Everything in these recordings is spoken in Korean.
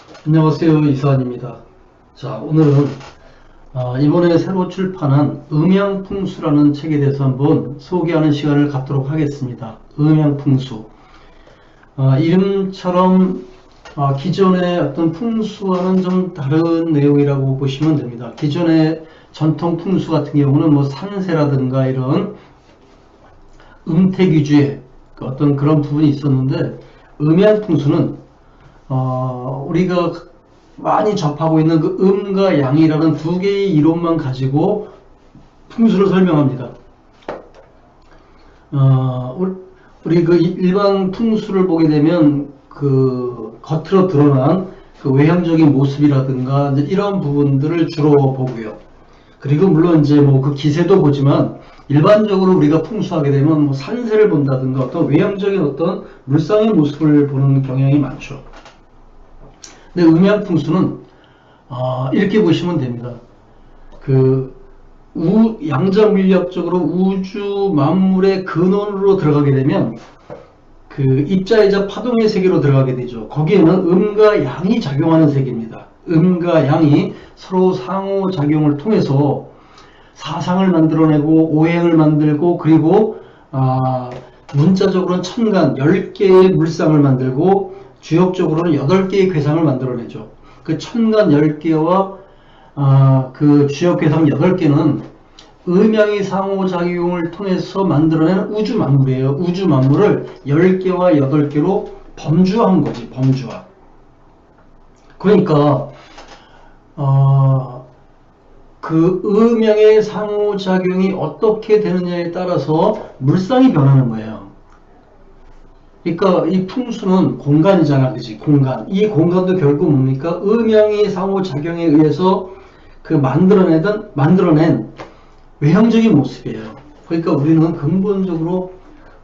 안녕하세요. 이사안입니다. 자, 오늘은 이번에 새로 출판한 음양풍수라는 책에 대해서 한번 소개하는 시간을 갖도록 하겠습니다. 음양풍수. 이름처럼 기존의 어떤 풍수와는 좀 다른 내용이라고 보시면 됩니다. 기존의 전통 풍수 같은 경우는 뭐 산세라든가 이런 음택 위주의 어떤 그런 부분이 있었는데, 음양풍수는 우리가 많이 접하고 있는 그 음과 양이라는 두 개의 이론만 가지고 풍수를 설명합니다. 우리 그 일반 풍수를 보게 되면 그 겉으로 드러난 그 외형적인 모습이라든가 이런 부분들을 주로 보고요. 그리고 물론 이제 뭐 그 기세도 보지만 일반적으로 우리가 풍수하게 되면 뭐 산세를 본다든가 어떤 외형적인 어떤 물상의 모습을 보는 경향이 많죠. 근데 음양풍수는 이렇게 보시면 됩니다. 그 양자물리학적으로 우주 만물의 근원으로 들어가게 되면 그 입자이자 파동의 세계로 들어가게 되죠. 거기에는 음과 양이 작용하는 세계입니다. 음과 양이 서로 상호작용을 통해서 사상을 만들어내고 오행을 만들고, 그리고 문자적으로는 천간 10개의 물상을 만들고 주역적으로는 8개의 괴상을 만들어내죠. 그 천간 10개와 그 주역 괴상 8개는 음양의 상호작용을 통해서 만들어낸 우주 만물이에요. 우주 만물을 10개와 8개로 범주화한 거지, 범주화. 그러니까 그 음양의 상호작용이 어떻게 되느냐에 따라서 물상이 변하는 거예요. 그러니까 이 풍수는 공간이잖아, 그지? 공간. 이 공간도 결국 뭡니까? 음양의 상호작용에 의해서 그 만들어낸 외형적인 모습이에요. 그러니까 우리는 근본적으로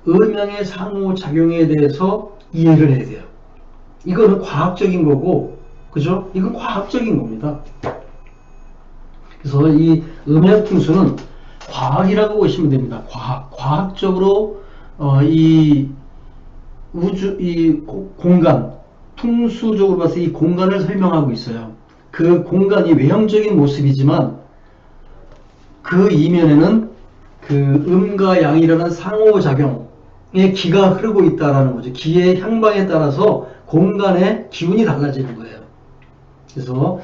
음양의 상호작용에 대해서 이해를 해야 돼요. 이거는 과학적인 거고, 그죠? 이건 과학적인 겁니다. 그래서 이 음양풍수는 과학이라고 보시면 됩니다. 과학적으로 이 우주, 이 공간, 풍수적으로 봐서 이 공간을 설명하고 있어요. 그 공간이 외형적인 모습이지만 그 이면에는 그 음과 양이라는 상호작용의 기가 흐르고 있다라는 거죠. 기의 향방에 따라서 공간의 기운이 달라지는 거예요. 그래서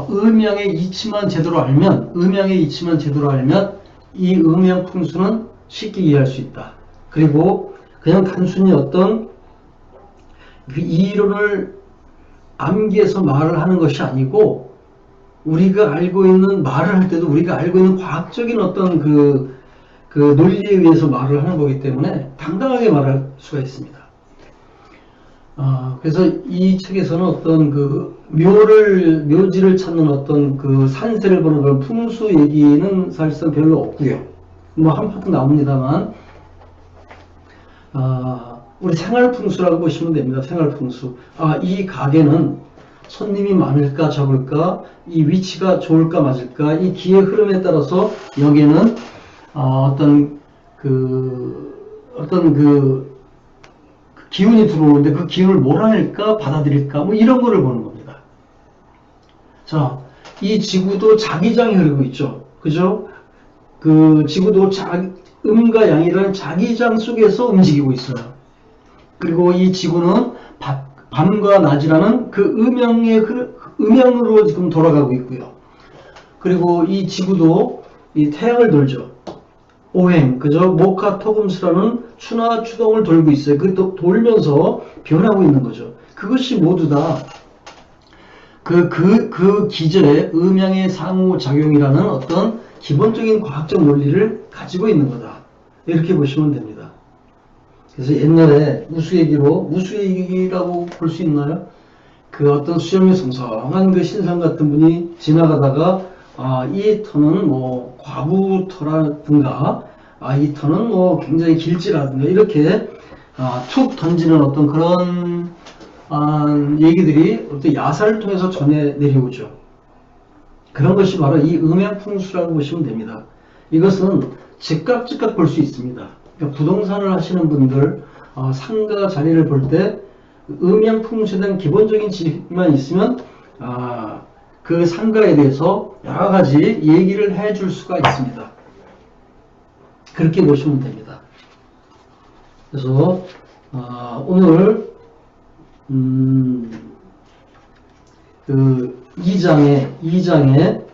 음양의 이치만 제대로 알면, 이 음양풍수는 쉽게 이해할 수 있다. 그리고 그냥 단순히 어떤 그 이론을 암기해서 말을 하는 것이 아니고, 우리가 알고 있는 말을 할 때도 우리가 알고 있는 과학적인 어떤 그 논리에 의해서 말을 하는 거기 때문에 당당하게 말할 수가 있습니다. 그래서 이 책에서는 어떤 그 묘지를 찾는 어떤 그 산세를 보는 그런 풍수 얘기는 사실상 별로 없고요. 뭐 한 파트 나옵니다만, 우리 생활풍수라고 보시면 됩니다. 생활풍수. 이 가게는 손님이 많을까 적을까, 이 위치가 좋을까 맞을까, 이 기의 흐름에 따라서 여기에는 어떤 기운이 들어오는데 그 기운을 몰아낼까 받아들일까 뭐 이런 거를 보는 겁니다. 자, 이 지구도 자기장이 흐르고 있죠. 그죠? 그 지구도 음과 양이라는 자기장 속에서 움직이고 있어요. 그리고 이 지구는 밤과 낮이라는 그 음양으로 지금 돌아가고 있고요. 그리고 이 지구도 이 태양을 돌죠. 오행, 그죠? 모카토금수라는 추나 추동을 돌고 있어요. 그 돌면서 변하고 있는 거죠. 그것이 모두 다 그 기절의 음양의 상호작용이라는 어떤 기본적인 과학적 논리를 가지고 있는 거다. 이렇게 보시면 됩니다. 그래서 옛날에 우수얘기라고 볼 수 있나요? 그 어떤 수염이 성성한 그 신상 같은 분이 지나가다가 이 터는 뭐 과부터라든가 이 터는 뭐 굉장히 길지라든가 이렇게 툭 던지는 어떤 그런 얘기들이 어떤 야사를 통해서 전해 내려오죠. 그런 것이 바로 이 음양풍수라고 보시면 됩니다. 이것은 즉각 볼 수 있습니다. 그러니까 부동산을 하시는 분들 상가 자리를 볼 때 음양 풍수에 대한 기본적인 지식만 있으면 그 상가에 대해서 여러 가지 얘기를 해줄 수가 있습니다. 그렇게 보시면 됩니다. 그래서 오늘 그 2장에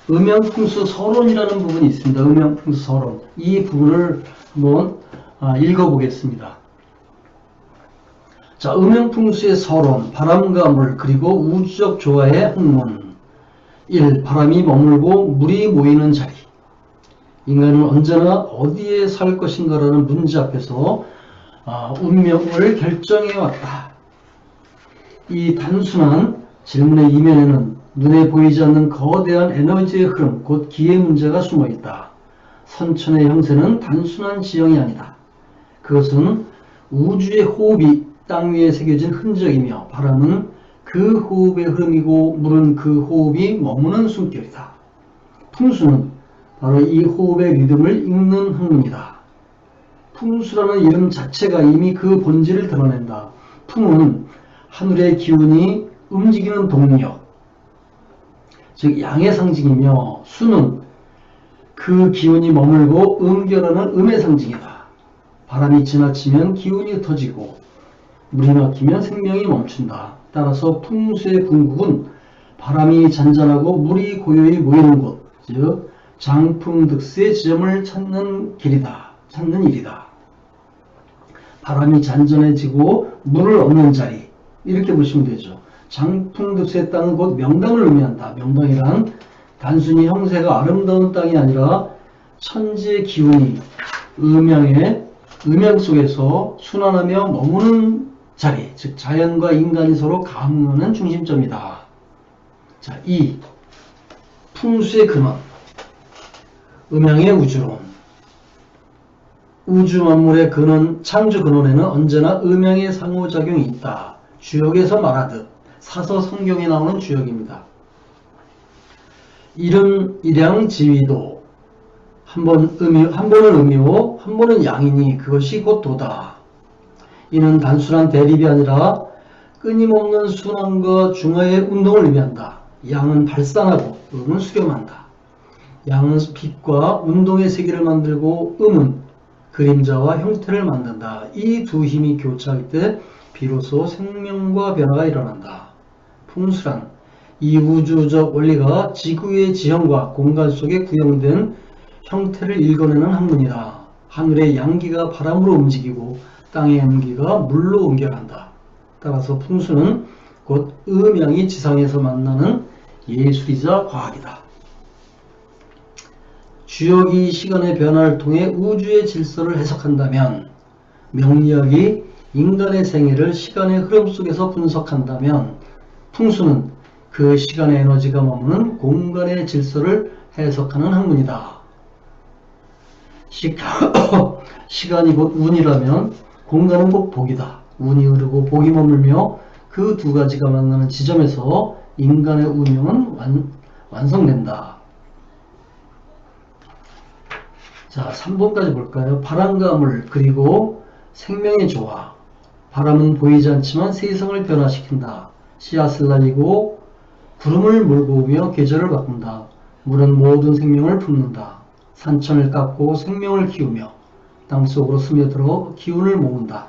음양풍수 서론이라는 부분이 있습니다. 음양풍수 서론. 이 부분을 한번 읽어보겠습니다. 자, 음양풍수의 서론, 바람과 물, 그리고 우주적 조화의 학문. 1. 바람이 머물고 물이 모이는 자리. 인간은 언제나 어디에 살 것인가라는 문제 앞에서 운명을 결정해왔다. 이 단순한 질문의 이면에는 눈에 보이지 않는 거대한 에너지의 흐름, 곧 기의 문제가 숨어있다. 선천의 형세는 단순한 지형이 아니다. 그것은 우주의 호흡이 땅 위에 새겨진 흔적이며 바람은 그 호흡의 흐름이고 물은 그 호흡이 머무는 숨결이다. 풍수는 바로 이 호흡의 리듬을 읽는 학문이다. 풍수라는 이름 자체가 이미 그 본질을 드러낸다. 풍은 하늘의 기운이 움직이는 동력, 즉 양의 상징이며 수는 그 기운이 머물고 음결하는 음의 상징이다. 바람이 지나치면 기운이 흩어지고 물이 막히면 생명이 멈춘다. 따라서 풍수의 궁극은 바람이 잔잔하고 물이 고요히 모이는 곳, 즉 장풍득수의 지점을 찾는 일이다. 바람이 잔잔해지고 물을 얻는 자리, 이렇게 보시면 되죠. 장풍득수의 땅은 곧 명당을 의미한다. 명당이란 단순히 형세가 아름다운 땅이 아니라 천지의 기운이 음양 속에서 순환하며 머무는 자리, 즉 자연과 인간이 서로 감응하는 중심점이다. 자, 2. 풍수의 근원, 음양의 우주론. 우주 만물의 근원, 창조 근원에는 언제나 음양의 상호작용이 있다. 주역에서 말하듯 사서 성경에 나오는 주역입니다. 이름, 일양, 지위도 한 번은 의미요, 한 번은 양이니 그것이 곧 도다. 이는 단순한 대립이 아니라 끊임없는 순환과 중화의 운동을 의미한다. 양은 발산하고 음은 수렴한다. 양은 빛과 운동의 세계를 만들고 음은 그림자와 형태를 만든다. 이 두 힘이 교차할 때 비로소 생명과 변화가 일어난다. 풍수란 이 우주적 원리가 지구의 지형과 공간 속에 구현된 형태를 읽어내는 학문이다. 하늘의 양기가 바람으로 움직이고 땅의 양기가 물로 옮겨간다. 따라서 풍수는 곧 음양이 지상에서 만나는 예술이자 과학이다. 주역이 시간의 변화를 통해 우주의 질서를 해석한다면, 명리학이 인간의 생애를 시간의 흐름 속에서 분석한다면, 풍수는 그 시간의 에너지가 머무는 공간의 질서를 해석하는 학문이다. 시간이 곧 운이라면 공간은 곧 복이다. 운이 흐르고 복이 머물며 그 두 가지가 만나는 지점에서 인간의 운명은 완성된다. 자, 3번까지 볼까요? 바람과 물, 그리고 생명의 조화. 바람은 보이지 않지만 세상을 변화시킨다. 씨앗을 날리고 구름을 몰고 오며 계절을 바꾼다. 물은 모든 생명을 품는다. 산천을 깎고 생명을 키우며 땅속으로 스며들어 기운을 모은다.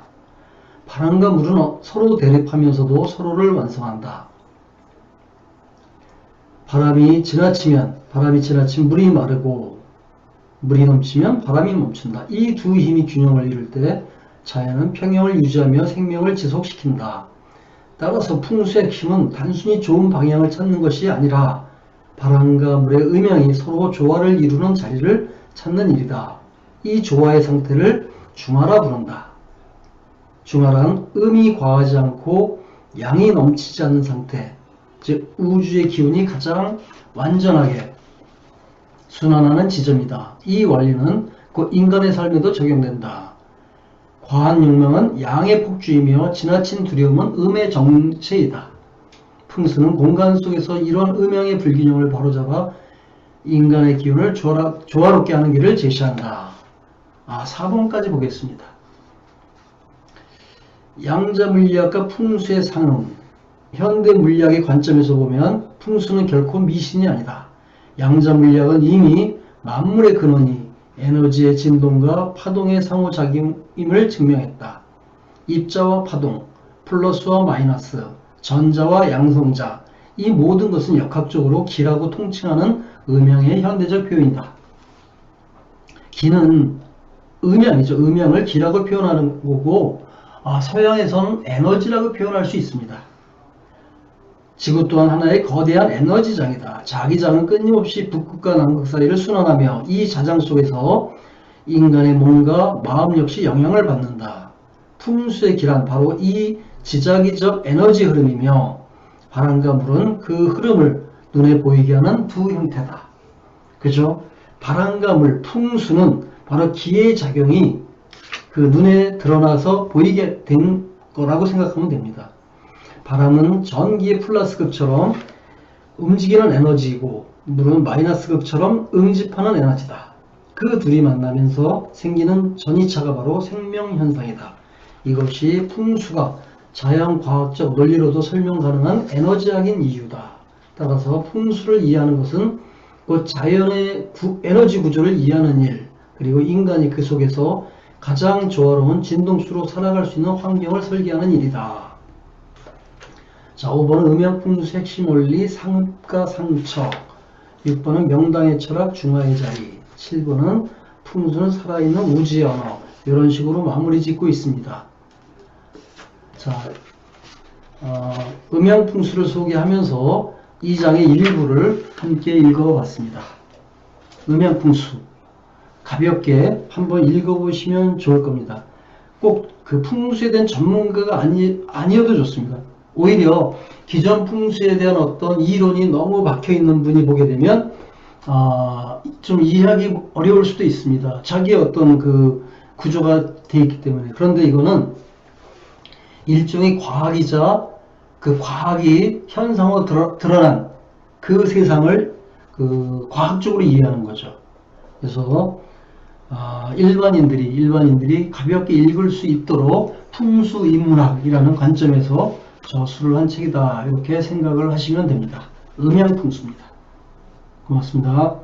바람과 물은 서로 대립하면서도 서로를 완성한다. 바람이 지나치면 물이 마르고 물이 넘치면 바람이 멈춘다. 이 두 힘이 균형을 이룰 때 자연은 평형을 유지하며 생명을 지속시킨다. 따라서 풍수의 힘은 단순히 좋은 방향을 찾는 것이 아니라 바람과 물의 음양이 서로 조화를 이루는 자리를 찾는 일이다. 이 조화의 상태를 중화라 부른다. 중화란 음이 과하지 않고 양이 넘치지 않는 상태, 즉 우주의 기운이 가장 완전하게 순환하는 지점이다. 이 원리는 곧 인간의 삶에도 적용된다. 과한 욕망은 양의 폭주이며 지나친 두려움은 음의 정체이다. 풍수는 공간 속에서 이러한 음양의 불균형을 바로잡아 인간의 기운을 조화롭게 하는 길을 제시한다. 4번까지 보겠습니다. 양자 물리학과 풍수의 상응. 현대 물리학의 관점에서 보면 풍수는 결코 미신이 아니다. 양자 물리학은 이미 만물의 근원이 에너지의 진동과 파동의 상호작용임을 증명했다. 입자와 파동, 플러스와 마이너스, 전자와 양성자, 이 모든 것은 역학적으로 기라고 통칭하는 음양의 현대적 표현이다. 기는 음양이죠. 음양을 기라고 표현하는 거고, 서양에서는 에너지라고 표현할 수 있습니다. 지구 또한 하나의 거대한 에너지장이다. 자기장은 끊임없이 북극과 남극 사이를 순환하며 이 자장 속에서 인간의 몸과 마음 역시 영향을 받는다. 풍수의 기란 바로 이 지자기적 에너지 흐름이며 바람과 물은 그 흐름을 눈에 보이게 하는 두 형태다. 그죠? 바람과 물, 풍수는 바로 기의 작용이 그 눈에 드러나서 보이게 된 거라고 생각하면 됩니다. 바람은 전기의 플러스극처럼 움직이는 에너지이고 물은 마이너스극처럼 응집하는 에너지다. 그 둘이 만나면서 생기는 전이차가 바로 생명현상이다. 이것이 풍수가 자연과학적 논리로도 설명 가능한 에너지학인 이유다. 따라서 풍수를 이해하는 것은 곧 자연의 에너지 구조를 이해하는 일, 그리고 인간이 그 속에서 가장 조화로운 진동수로 살아갈 수 있는 환경을 설계하는 일이다. 자, 5번은 음양풍수 핵심 원리 상흡과 상척, 6번은 명당의 철학 중화의 자리, 7번은 풍수는 살아있는 우주의 언어. 이런 식으로 마무리 짓고 있습니다. 자, 음양풍수를 소개하면서 이 장의 일부를 함께 읽어봤습니다. 음양풍수 가볍게 한번 읽어보시면 좋을 겁니다. 꼭 그 풍수에 대한 전문가가 아니어도 좋습니다. 오히려 기존 풍수에 대한 어떤 이론이 너무 박혀있는 분이 보게 되면 좀 이해하기 어려울 수도 있습니다. 자기의 어떤 그 구조가 되어 있기 때문에. 그런데 이거는 일종의 과학이자 그 과학이 현상으로 드러난 그 세상을 그 과학적으로 이해하는 거죠. 그래서 일반인들이 가볍게 읽을 수 있도록 풍수인문학이라는 관점에서 저술을 한 책이다. 이렇게 생각을 하시면 됩니다. 음양풍수입니다. 고맙습니다.